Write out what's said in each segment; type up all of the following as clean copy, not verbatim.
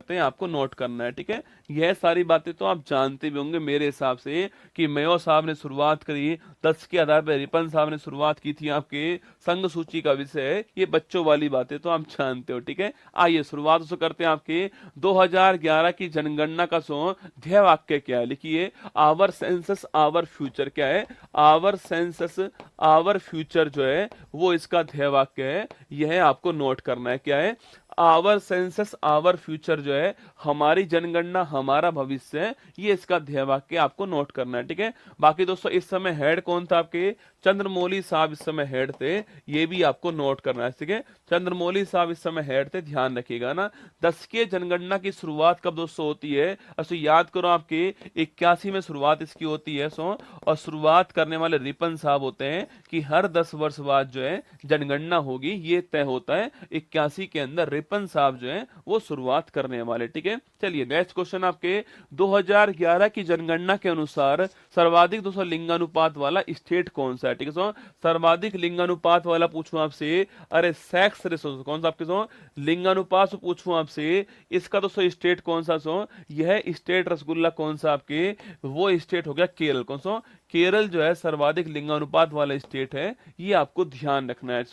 करते हैं आपको नोट करना है, ठीक है। यह सारी बातें तो आप जानते भी होंगे मेरे हिसाब से कि मेयो साहब ने शुरुआत करी 10 के आधार पर, रिपन साहब ने शुरुआत की थी आपके संघ सूची का विषय, ये बच्चों वाली बातें तो आप जानते हो, ठीक है। आइए शुरुआत उससे करते हैं आपके 2011 की जनगणना का ध्येय वाक्य क्या है, लिखिए आवर सेंसस आवर फ्यूचर। क्या है? आवर सेंसस आवर फ्यूचर जो है वो इसका ध्येय वाक्य है, यह आपको नोट करना है। क्या है? आवर सेंसस आवर फ्यूचर जो है, हमारी जनगणना हमारा भविष्य है, ये इसका ध्येय वाक्य आपको नोट करना है, ठीक है। बाकी दोस्तों इस समय हेड कौन था आपके? चंद्रमौली साहब इस समय हेड थे, ये भी आपको नोट करना है, ठीक है। चंद्रमौली साहब इस समय हेड थे, ध्यान रखिएगा ना। 10 के जनगणना की शुरुआत कब दोस्तों होती है? ऐसे याद करो, आपके 81 में शुरुआत इसकी होती है और शुरुआत करने वाले रिपन साहब होते हैं कि हर 10 वर्ष बाद जो है जनगणना होगी, ये तय होता है 81 के अंदर रिपन साहब जो है वो शुरुआत करने वाले, ठीक है। चलिए नेक्स्ट क्वेश्चन आपके 2011 की जनगणना के अनुसार सर्वाधिक दोस्तों लिंगानुपात वाला स्टेट कौन सा है, ठीक है। सर्वाधिक लिंगानुपात वाला पूछूं आपसे, अरे सेक्स रेशो कौन सा आपके लिंगानुपात पूछूं आपसे, इसका दोस्तों स्टेट कौन सा यह स्टेट रसगुल्ला कौन सा आपके? वो स्टेट हो गया केरल। कौन सा? केरल जो है सर्वाधिक लिंगानुपात वाला स्टेट है, ये आपको ध्यान रखना है।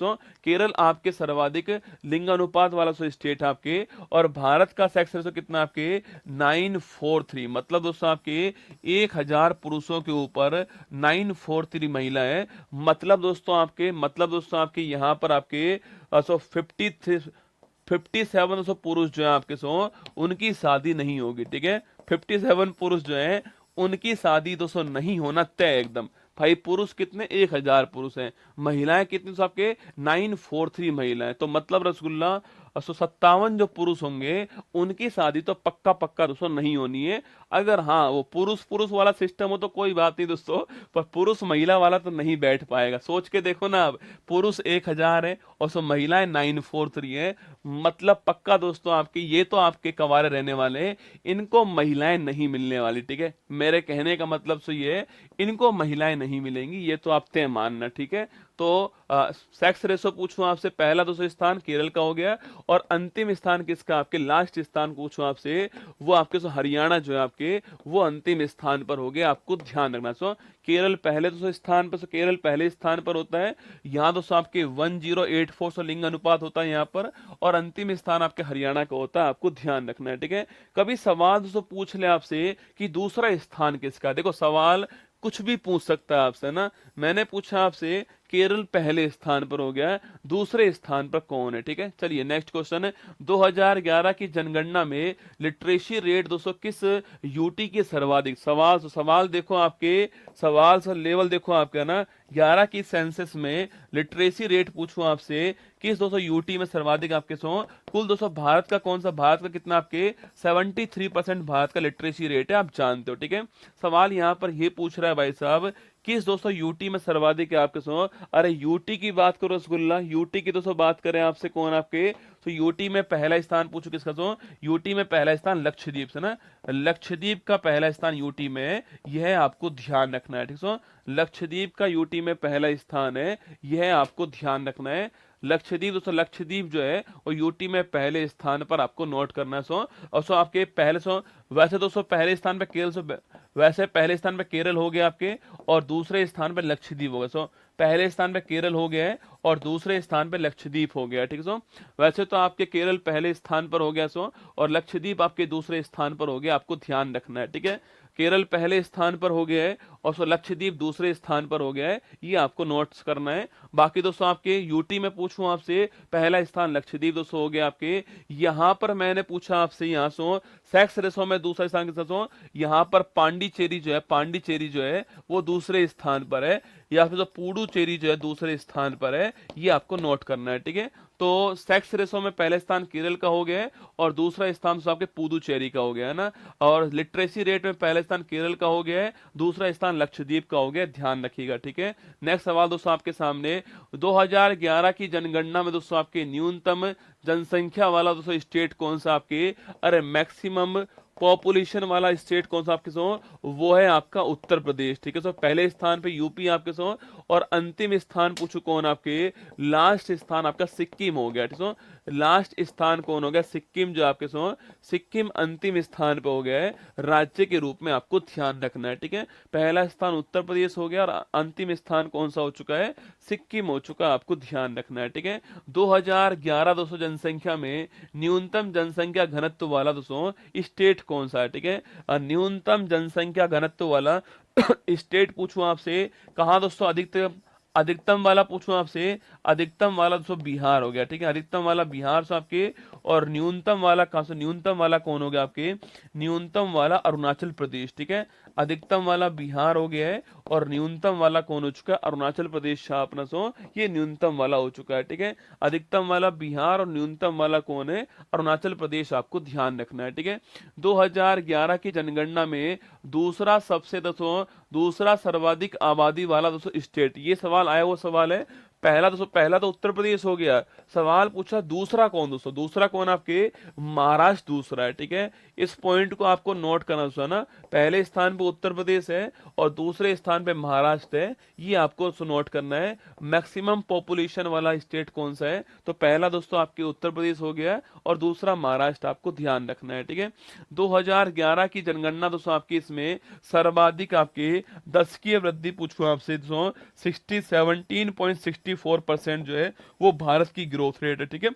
केरल आपके सर्वाधिक लिंगानुपात वाला स्टेट आपके, और भारत का सेक्स रेशो कितना आपके? 943। मतलब दोस्तों आपके 1000 पुरुषों के ऊपर 943 महिला है। मतलब दोस्तों आपके यहाँ पर आपके 57 पुरुष जो है आपके उनकी शादी नहीं होगी, ठीक है। 57 पुरुष जो है उनकी शादी दोस्तों नहीं होना तय एकदम। भाई पुरुष कितने? 1000 पुरुष हैं, महिलाएं कितनी? तो आपके 943 महिलाएं। तो मतलब रसगुल्ला 157 जो पुरुष होंगे उनकी शादी तो पक्का पक्का दोस्तों नहीं होनी है। अगर हाँ वो पुरुष पुरुष वाला सिस्टम हो तो कोई बात नहीं दोस्तों, पर पुरुष महिला वाला तो नहीं बैठ पाएगा। सोच के देखो ना, अब पुरुष 1000 है और सो महिलाएं 943 है, मतलब पक्का दोस्तों आपके ये तो आपके कवारे रहने वाले हैं, इनको महिलाएं नहीं मिलने वाली, ठीक है। मेरे कहने का मतलब सो ये है, इनको महिलाएं नहीं मिलेंगी, ये तो आप तय मानना, ठीक है। तो सेक्स रेशो पूछूं आपसे, पहला दोस्तों स्थान केरल का हो गया, और अंतिम स्थान किसका? आपके लास्ट स्थान पूछूं आपसे, वो आपके हरियाणा जो है आपके वो अंतिम स्थान पर हो गया, आपको ध्यान रखना। केरल पहले दोस्तों स्थान पर, केरल पहले स्थान पर होता है, यहाँ दोस्तों आपके 1084 लिंग अनुपात होता है यहाँ पर, और अंतिम स्थान आपके हरियाणा का होता है, आपको ध्यान रखना है, ठीक है। कभी सवाल दोस्तों पूछ ले आपसे कि दूसरा स्थान किसका? देखो सवाल कुछ भी पूछ सकता है आपसे ना। मैंने पूछा आपसे केरल पहले स्थान पर हो गया है, दूसरे स्थान पर कौन है, ठीक है। चलिए नेक्स्ट क्वेश्चन है, 2011 की जनगणना में लिटरेसी रेट दोस्तों किस यूटी की सर्वाधिक? सवाल देखो आपके, सवाल से लेवल देखो आपका ना। 11 की सेंसस में लिटरेसी रेट पूछूं आपसे, किस दोस्तों यूटी में सर्वाधिक आपके कुल दोस्तों भारत का कौन सा? भारत का कितना आपके 73% भारत का लिटरेसी रेट है, आप जानते हो, ठीक है। सवाल यहाँ पर ये पूछ रहा है भाई साहब, किस दोस्तों यूटी में सर्वाधिक है आपके अरे यूटी की बात करो रसगुल्ला, यूटी की दोस्तों बात करें आपसे, कौन आपके? तो यूटी में पहला स्थान पूछो किसका? यूटी में पहला स्थान लक्षद्वीप से ना, लक्षद्वीप का पहला स्थान यूटी में है, यह आपको ध्यान रखना है, ठीक है। लक्षद्वीप का यूटी में पहला स्थान है, यह आपको ध्यान रखना है। लक्षद्वीप दोस्तों, लक्षद्वीप जो है वो यूटी में पहले स्थान पर आपको नोट करना है। और आपके पहले वैसे दोस्तों पहले स्थान पर केरल वैसे पहले स्थान पर केरल हो गया आपके, और दूसरे स्थान पर लक्षद्वीप हो गया। पहले स्थान पर केरल हो गया है और दूसरे स्थान पर लक्षद्वीप हो गया, ठीक है। वैसे तो आपके केरल पहले स्थान पर हो गया और लक्षद्वीप आपके दूसरे स्थान पर हो गया, आपको ध्यान रखना है, ठीक है। केरल पहले स्थान पर हो गया है और लक्षद्वीप दूसरे स्थान पर हो गया है, ये आपको नोट्स करना है। बाकी दोस्तों आपके यूटी में पूछूं आपसे, पहला स्थान लक्षद्वीप दोस्तों हो गया आपके। यहां पर मैंने पूछा आपसे यहाँ सेक्स रेशो में दूसरा स्थान किसका? यहाँ पर पांडिचेरी जो है वो दूसरे स्थान पर है, या फिर पुडुचेरी जो है दूसरे स्थान पर है, ये आपको नोट करना है, ठीक है। तो सेक्स रेशो में पहला स्थान केरल का हो गया है और दूसरा स्थान आपके पुडुचेरी का हो गया है ना, और लिटरेसी रेट में पहला स्थान केरल का हो गया है, दूसरा स्थान लक्षद्वीप का हो गया, ध्यान रखिएगा, ठीक है। नेक्स्ट सवाल दोस्तों आपके सामने, 2011 की जनगणना में दोस्तों आपके न्यूनतम जनसंख्या वाला दोस्तों स्टेट कौन सा आपके? अरे मैक्सिमम पॉपुलेशन वाला स्टेट कौन सा आपके सो, वो है आपका उत्तर प्रदेश, ठीक है। सो पहले स्थान पे यूपी आपके सो, और अंतिम स्थान पूछो कौन आपके, लास्ट स्थान आपका सिक्किम हो गया, ठीक है। लास्ट स्थान कौन हो गया, सिक्किम जो आपके सो, सिक्किम अंतिम स्थान पे हो गया है राज्य के रूप में, आपको ध्यान रखना है, ठीक है। पहला स्थान उत्तर प्रदेश हो गया और अंतिम स्थान कौन सा हो चुका है, सिक्किम हो चुका है, आपको ध्यान रखना है, ठीक है। 2011 दोस्तों जनसंख्या में न्यूनतम जनसंख्या घनत्व वाला दोस्तों स्टेट कौन सा है, ठीक है। न्यूनतम जनसंख्या घनत्व वाला स्टेट पूछूं आपसे, कहाँ दोस्तों अधिकतम, अधिकतम वाला पूछूं आपसे, अधिकतम वाला दोस्तों बिहार हो गया, ठीक है। अधिकतम वाला बिहार से आपके, और न्यूनतम वाला कहाँ से, न्यूनतम वाला कौन हो गया आपके, न्यूनतम वाला अरुणाचल प्रदेश, ठीक है। अधिकतम वाला बिहार हो गया है, और न्यूनतम वाला कौन हो चुका है, अरुणाचल प्रदेश था अपना सो, ये न्यूनतम वाला हो चुका है, ठीक है। अधिकतम वाला बिहार और न्यूनतम वाला कौन है, अरुणाचल प्रदेश, आपको ध्यान रखना है, ठीक है। 2011 की जनगणना में दूसरा सबसे दोस्तों, दूसरा सर्वाधिक आबादी वाला दोस्तों स्टेट, ये सवाल आया, वो सवाल है, पहला दोस्तों, पहला तो उत्तर प्रदेश हो गया, सवाल पूछा दूसरा कौन दोस्तों, दूसरा कौन आपके, महाराष्ट्र दूसरा है, ठीक है। इस पॉइंट को आपको नोट करना दोस्तों ना, पहले स्थान पे उत्तर प्रदेश है और दूसरे स्थान पे महाराष्ट्र है, ये आपको नोट करना है। मैक्सिमम पॉपुलेशन वाला स्टेट कौन सा है, तो पहला दोस्तों आपके उत्तर प्रदेश हो गया और दूसरा महाराष्ट्र, आपको ध्यान रखना है, ठीक है। 2011 की जनगणना दोस्तों आपकी, इसमें सर्वाधिक आपके दशकीय वृद्धि पूछूं आपसे दोस्तों, 17.64% जो है वो भारत की ग्रोथ रेट है, ठीक है।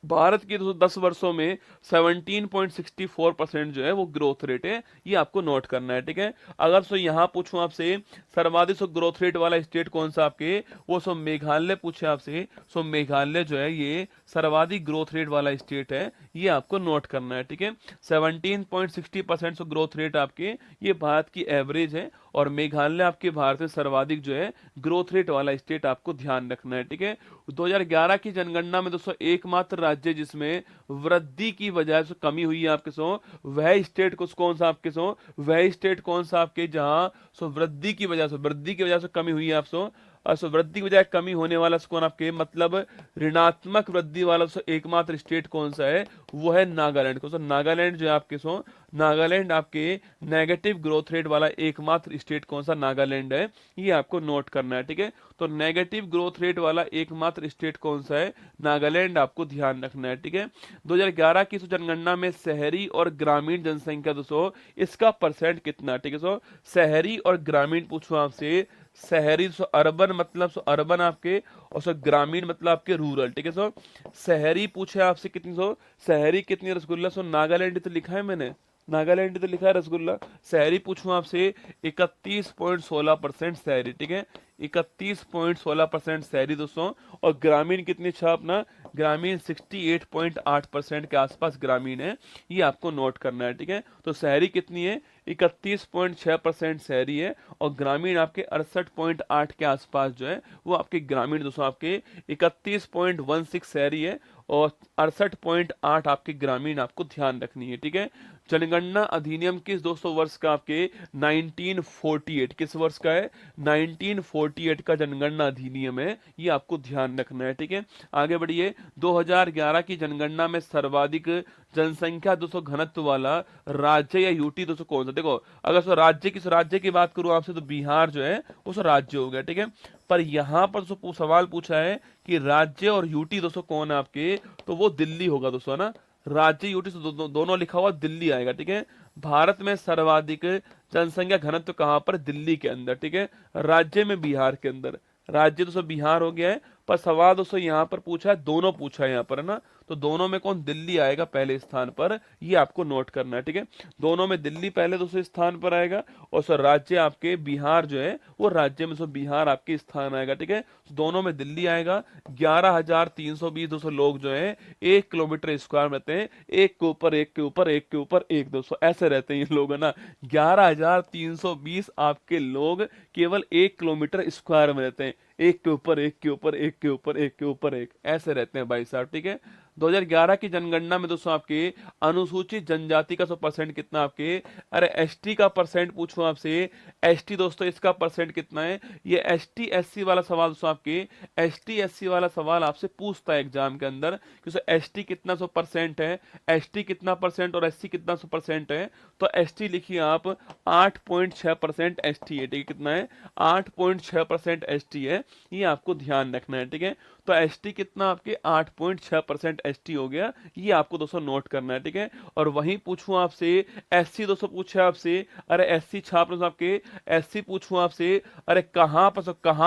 भारत की 10 वर्षों में 17.64% जो है वो ग्रोथ रेट है, ये आपको नोट करना है, ठीक है। अगर सो यहाँ पूछूं आपसे सर्वाधिक ग्रोथ रेट वाला स्टेट कौन सा आपके, वो सो मेघालय पूछे आपसे, सो मेघालय जो है ये सर्वाधिक ग्रोथ रेट वाला स्टेट है, ये आपको नोट करना है, ठीक है। 17.60% ग्रोथ रेट आपके, ये भारत की एवरेज है, और मेघालय आपके भारत में सर्वाधिक जो है ग्रोथ रेट वाला स्टेट, आपको ध्यान रखना है, ठीक है। 2011 की जनगणना में दोस्तों एकमात्र राज्य जिसमें वृद्धि की वजह से कमी हुई है आपके सो, वह स्टेट को कौन सा आपके सो, वह स्टेट कौन सा आपके, जहां सो वृद्धि की वजह से, वृद्धि की वजह से कमी हुई है आप सो, सो वृद्धि की बजाय कमी होने वाला कौन आपके, मतलब ऋणात्मक वृद्धि वाला सो एकमात्र स्टेट कौन सा है, वो है नागालैंड को। सो नागालैंड जो है आपके सो, नागालैंड आपके नेगेटिव ग्रोथ रेट वाला एकमात्र स्टेट कौन सा, नागालैंड है, ये आपको नोट करना है, ठीक है। तो नेगेटिव ग्रोथ रेट वाला एकमात्र स्टेट कौन सा है, नागालैंड, आपको ध्यान रखना है, ठीक है। 2011 की जनगणना में शहरी और ग्रामीण जनसंख्या दोस्तों, इसका परसेंट कितना, ठीक है। सो शहरी और ग्रामीण पूछो आपसे, शहरी सो अर्बन मतलब सो अर्बन आपके, और सो ग्रामीण मतलब आपके रूरल, ठीक है। सो शहरी पूछे आपसे कितनी, सो शहरी कितनी रसगुल्ला, सो नागालैंड तो लिखा है मैंने, नागालैंड तो लिखा है रसगुल्ला, शहरी पूछूं आपसे 31.16% शहरी, ठीक है। 31.16% शहरी दोस्तों, और ग्रामीण कितनी छा अपना, ग्रामीण 68.8% के आसपास ग्रामीण है, ये आपको नोट करना है, ठीक है। तो शहरी कितनी है, 31.6% शहरी है, और ग्रामीण आपके 68.8 के आसपास जो है वो आपके ग्रामीण दोस्तों, आपके 31.16 शहरी है और 68.8 आपके ग्रामीण, आपको ध्यान रखनी है, ठीक है। जनगणना अधिनियम किस 200 वर्ष का आपके, 1948, किस वर्ष का है, 1948 का जनगणना अधिनियम है, ये आपको ध्यान रखना है, ठीक है। आगे बढ़िए, 2011 की जनगणना में सर्वाधिक जनसंख्या 200 घनत्व वाला राज्य या यूटी दोस्तों कौन सा, देखो अगर सो राज्य की बात करूं आपसे, तो बिहार जो है वो सो राज्य हो गया, ठीक है। पर यहां पर सवाल पूछा है कि राज्य और यूटी दोस्तों कौन है आपके, तो वो दिल्ली होगा दोस्तों, है ना। राज्य यूटी से दोनों लिखा हुआ दिल्ली आएगा, ठीक है। भारत में सर्वाधिक जनसंख्या घनत्व कहां पर, दिल्ली के अंदर, ठीक है। राज्य में बिहार के अंदर, राज्य दोस्तों बिहार हो गया है, पर सवाल दोस्तों यहाँ पर पूछा है, दोनों पूछा है यहाँ पर, है ना। तो दोनों में कौन, दिल्ली आएगा पहले स्थान पर, ये आपको नोट करना है, ठीक है। दोनों में दिल्ली पहले दोस्तों स्थान पर आएगा, और सर राज्य आपके बिहार जो है वो राज्य में सो बिहार आपके स्थान आएगा, ठीक है। दोनों में दिल्ली आएगा। 11,320 दोस्तों लोग जो है 1 किलोमीटर स्क्वायर में रहते हैं, एक के ऊपर एक के ऊपर एक के ऊपर एक दोस्तों, ऐसे रहते हैं ये लोग, है ना। 11,320 आपके लोग केवल 1 किलोमीटर स्क्वायर में रहते हैं, एक के ऊपर एक के ऊपर एक के ऊपर एक के ऊपर एक, ऐसे रहते हैं भाई साहब, ठीक है। 2011 की जनगणना में दोस्तों आपके अनुसूचित जनजाति का 100% कितना आपके, अरे एसटी का परसेंट पूछूं आपसे, एसटी दोस्तों इसका परसेंट कितना है, ये एसटी एससी वाला सवाल दोस्तों आपके, एसटी एससी वाला सवाल आपसे पूछता है एग्जाम के अंदर कि एसटी कितना 100% है, एसटी कितना परसेंट और एससी कितना 100% है। तो एसटी लिखिए आप 8.6% एसटी है, ठीक है, कितना है 8.6% एसटी है, ये आपको ध्यान रखना है, ठीक है। तो एसटी कितना आपके 8.6% एसटी हो गया, ये आपको दोस्तों नोट करना है, ठीक है। और वहीं पूछूं आपसे एससी दोस्तों पूछे आपसे, अरे एससी छाप लो आपके, एससी पूछूं आपसे, अरे कहां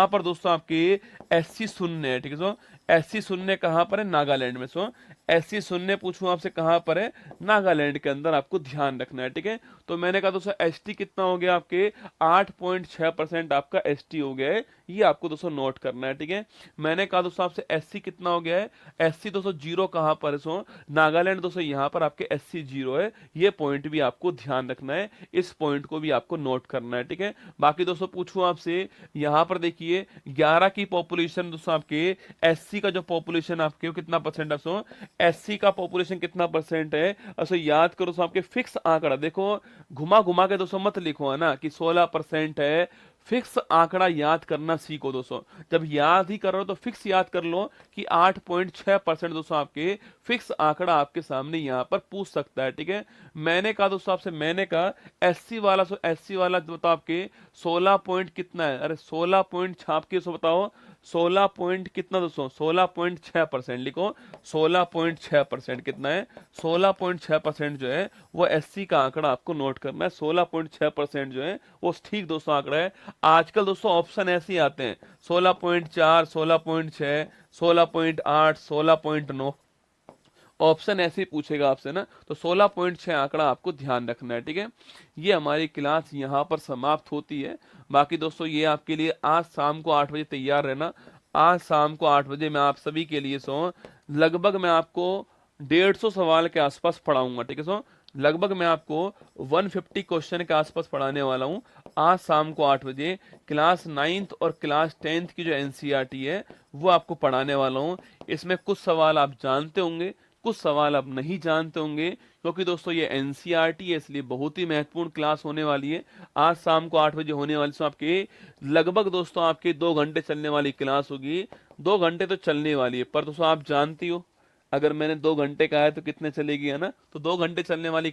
पर दोस्तों आपके एससी शून्य है, ठीक है। सो एससी शून्य कहां पर है, नागालैंड में। सो एससी शून्य पूछूं आपसे कहां पर है, नागालैंड के अंदर, आपको ध्यान रखना है, ठीक है। तो मैंने कहा दोस्तों एसटी कितना हो गया आपके 8.6% आपका एसटी हो गया है, ये आपको दोस्तों नोट करना है, ठीक है। मैंने कहा दोस्तों आपसे एससी कितना हो गया है, एससी दोस्तों जीरो कहां पर है, सो नागालैंड दोस्तों यहां पर आपके एससी जीरो है, ये पॉइंट भी आपको ध्यान रखना है, इस पॉइंट को भी आपको नोट करना है, ठीक है। बाकी दोस्तों पूछूं आपसे, यहां पर देखिए 11 की पॉपुलेशन दोस्तों आपके, एससी का जो पॉपुलेशन आपके कितना परसेंट है, एससी का पॉपुलेशन कितना परसेंट है, अच्छा याद करो दोस्तों आपके फिक्स आंकड़ा, देखो घुमा घुमा के दोस्तों मत लिखो है ना कि 16% है, फिक्स आंकड़ा याद करना सीखो दोस्तों। जब याद ही कर रहे हो तो फिक्स याद कर लो कि 8.6% दोस्तों आपके फिक्स आंकड़ा आपके सामने यहाँ पर पूछ सकता है, ठीक है। मैंने कहा दोस्तों आपसे, मैंने कहा एससी वाला बताओ आपके 16 पॉइंट कितना है, अरे 16 पॉइंट छाप के सो बताओ, 16 पॉइंट कितना दोस्तों, 16.6% लिखो, 16.6% कितना है, 16.6% जो है वो एससी का आंकड़ा आपको नोट करना है। 16.6% जो है वो ठीक दोस्तों आंकड़ा है। आजकल दोस्तों ऑप्शन ऐसे ही आते हैं 16.4, 16.6, 16.8, 16.9, ऑप्शन ऐसे ही पूछेगा आपसे ना, तो 16.6 आंकड़ा आपको ध्यान रखना है, ठीक है। ये हमारी क्लास यहाँ पर समाप्त होती है। बाकी दोस्तों ये आपके लिए आज शाम को 8 बजे तैयार रहना। आज शाम को 8 बजे मैं आप सभी के लिए लगभग मैं आपको 150 सवाल के आसपास पढ़ाऊंगा, ठीक है। लगभग मैं आपको 150 क्वेश्चन के आसपास पढ़ाने वाला हूँ आज शाम को 8 बजे। क्लास 9th और क्लास 10th की जो एनसीईआरटी है वो आपको पढ़ाने वाला हूँ। इसमें कुछ सवाल आप जानते होंगे, कुछ सवाल आप नहीं जानते होंगे, क्योंकि दोस्तों ये एनसीईआरटी है, इसलिए बहुत ही महत्वपूर्ण क्लास होने वाली है। आज शाम को 8 बजे होने वाली आपके लगभग दोस्तों आपके 2 घंटे चलने वाली क्लास होगी। 2 घंटे तो चलने वाली है, पर दोस्तों आप जानती हो अगर मैंने 2 घंटे कहा है तो कितने चलेगी, है ना। तो 2 घंटे चलने वाली